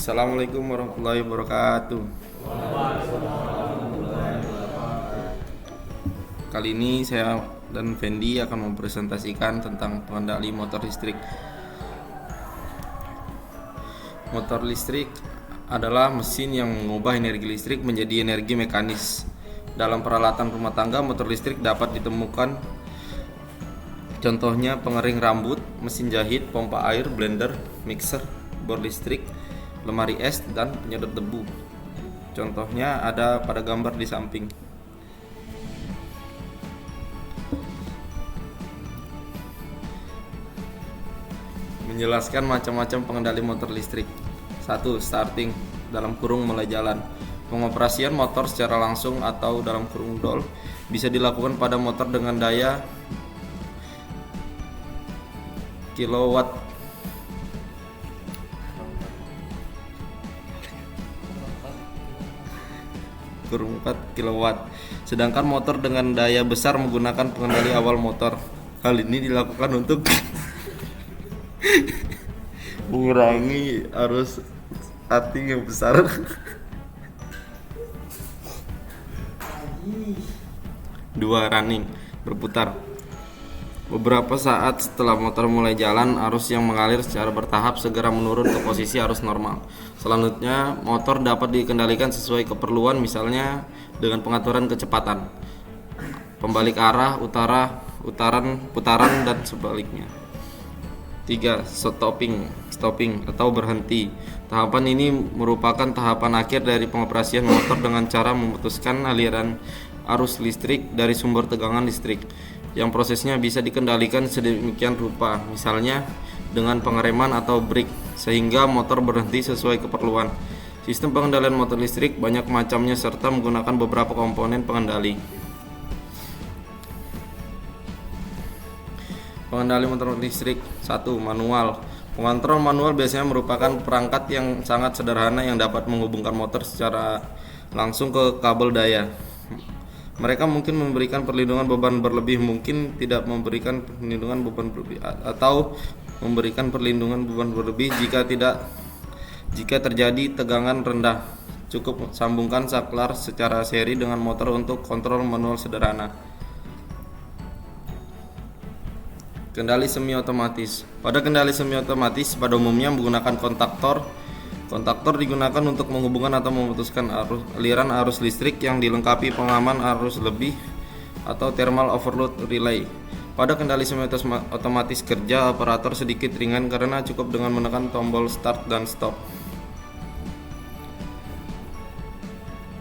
Assalamualaikum warahmatullahi wabarakatuh. Kali ini saya dan Fendi akan mempresentasikan tentang pengendali motor listrik. Motor listrik adalah mesin yang mengubah energi listrik menjadi energi mekanis. Dalam peralatan rumah tangga, motor listrik dapat ditemukan contohnya pengering rambut, mesin jahit, pompa air, blender, mixer, bor listrik, lemari es, dan penyedot debu. Contohnya ada pada gambar di samping. Menjelaskan macam-macam pengendali motor listrik. 1. Starting (mulai jalan). Pengoperasian motor secara langsung atau (doll) bisa dilakukan pada motor dengan daya kilowatt 4 kilowatt. Sedangkan motor dengan daya besar menggunakan pengendali awal motor. Hal ini dilakukan untuk mengurangi arus starting yang besar. 2. Running (berputar). Beberapa saat setelah motor mulai jalan, arus yang mengalir secara bertahap segera menurun ke posisi arus normal. Selanjutnya, motor dapat dikendalikan sesuai keperluan, misalnya dengan pengaturan kecepatan, pembalik arah, putaran, dan sebaliknya. 3. Stopping atau berhenti. Tahapan ini merupakan tahapan akhir dari pengoperasian motor dengan cara memutuskan aliran arus listrik dari sumber tegangan listrik, yang prosesnya bisa dikendalikan sedemikian rupa, misalnya dengan pengereman atau brake, sehingga motor berhenti sesuai keperluan. Sistem pengendalian motor listrik banyak macamnya serta menggunakan beberapa komponen pengendali. Pengendali motor listrik. 1. Manual. Pengontrol manual biasanya merupakan perangkat yang sangat sederhana yang dapat menghubungkan motor secara langsung ke kabel daya. Mereka mungkin memberikan perlindungan beban berlebih, mungkin tidak memberikan perlindungan beban berlebih, atau memberikan perlindungan beban berlebih jika terjadi tegangan rendah. Cukup sambungkan saklar secara seri dengan motor untuk kontrol manual sederhana. Kendali semi otomatis. Pada kendali semi otomatis pada umumnya menggunakan kontaktor. Kontaktor digunakan untuk menghubungkan atau memutuskan aliran arus listrik yang dilengkapi pengaman arus lebih atau thermal overload relay. Pada kendali semi otomatis, kerja operator sedikit ringan karena cukup dengan menekan tombol start dan stop.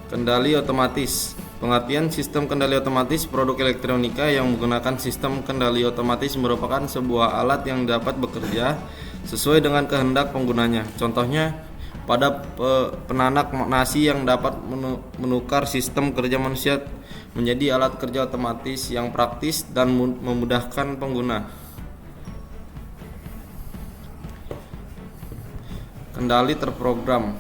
Kendali otomatis. Pengertian sistem kendali otomatis. Produk elektronika yang menggunakan sistem kendali otomatis merupakan sebuah alat yang dapat bekerja sesuai dengan kehendak penggunanya. Contohnya pada penanak nasi yang dapat menukar sistem kerja manusia menjadi alat kerja otomatis yang praktis dan memudahkan pengguna. Kendali terprogram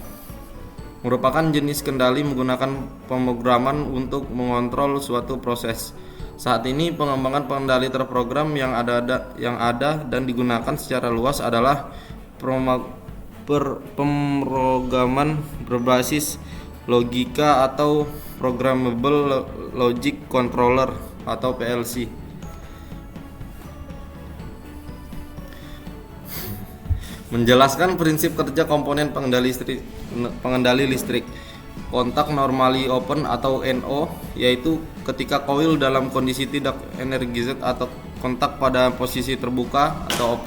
merupakan jenis kendali menggunakan pemrograman untuk mengontrol suatu proses. Saat ini pengembangan pengendali terprogram yang ada dan digunakan secara luas adalah pemrograman berbasis logika atau Programmable Logic Controller atau PLC. Menjelaskan prinsip kerja komponen pengendali listrik. Kontak normally open atau NO, yaitu ketika koil dalam kondisi tidak energized atau kontak pada posisi terbuka atau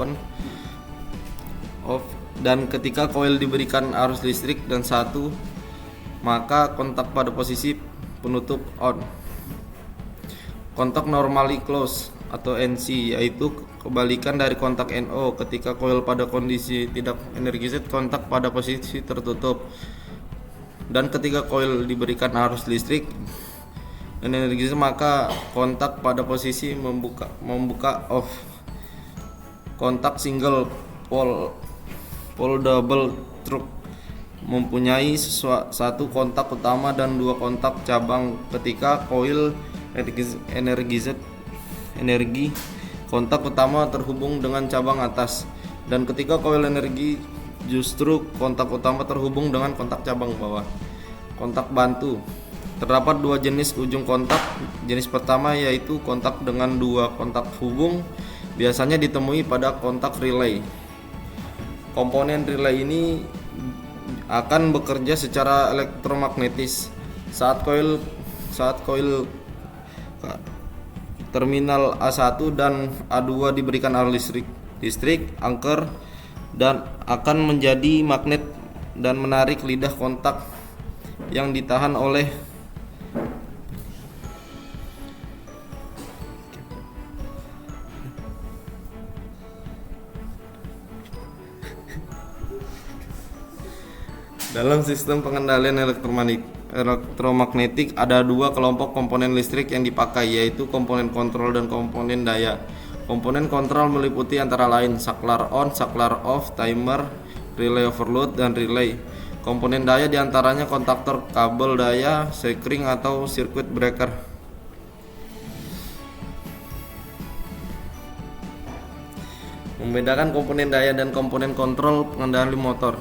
off, dan ketika koil diberikan arus listrik dan satu, maka kontak pada posisi penutup on. Kontak normally close atau NC, yaitu kebalikan dari kontak NO, ketika koil pada kondisi tidak energized kontak pada posisi tertutup, dan ketika koil diberikan arus listrik dan energized maka kontak pada posisi membuka off. Kontak single pole double truk mempunyai satu kontak utama dan dua kontak cabang. Ketika koil kontak utama terhubung dengan cabang atas, dan ketika koil justru kontak utama terhubung dengan kontak cabang bawah. Kontak bantu. Terdapat dua jenis ujung kontak. Jenis pertama yaitu kontak dengan dua kontak hubung, biasanya ditemui pada kontak relay. Komponen relay ini akan bekerja secara elektromagnetis saat koil terminal A1 dan A2 diberikan arus listrik angker dan akan menjadi magnet dan menarik lidah kontak yang ditahan oleh dalam sistem pengendalian elektromagnetik ada dua kelompok komponen listrik yang dipakai, yaitu komponen kontrol dan komponen daya. Komponen kontrol meliputi antara lain saklar on, saklar off, timer, relay overload, dan relay. Komponen daya diantaranya kontaktor kabel daya, sekring atau circuit breaker. Membedakan komponen daya dan komponen kontrol pengendali motor.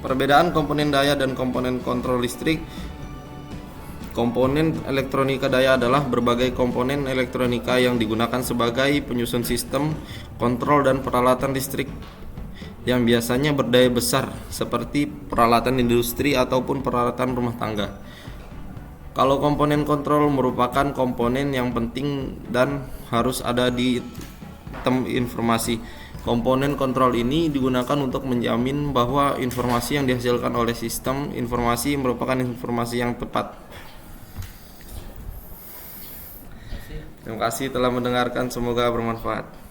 Perbedaan komponen daya dan komponen kontrol listrik. Komponen elektronika daya adalah berbagai komponen elektronika yang digunakan sebagai penyusun sistem, kontrol, dan peralatan listrik yang biasanya berdaya besar seperti peralatan industri ataupun peralatan rumah tangga. Kalau komponen kontrol merupakan komponen yang penting dan harus ada di sistem informasi. Komponen kontrol ini digunakan untuk menjamin bahwa informasi yang dihasilkan oleh sistem informasi merupakan informasi yang tepat. Terima kasih telah mendengarkan, semoga bermanfaat.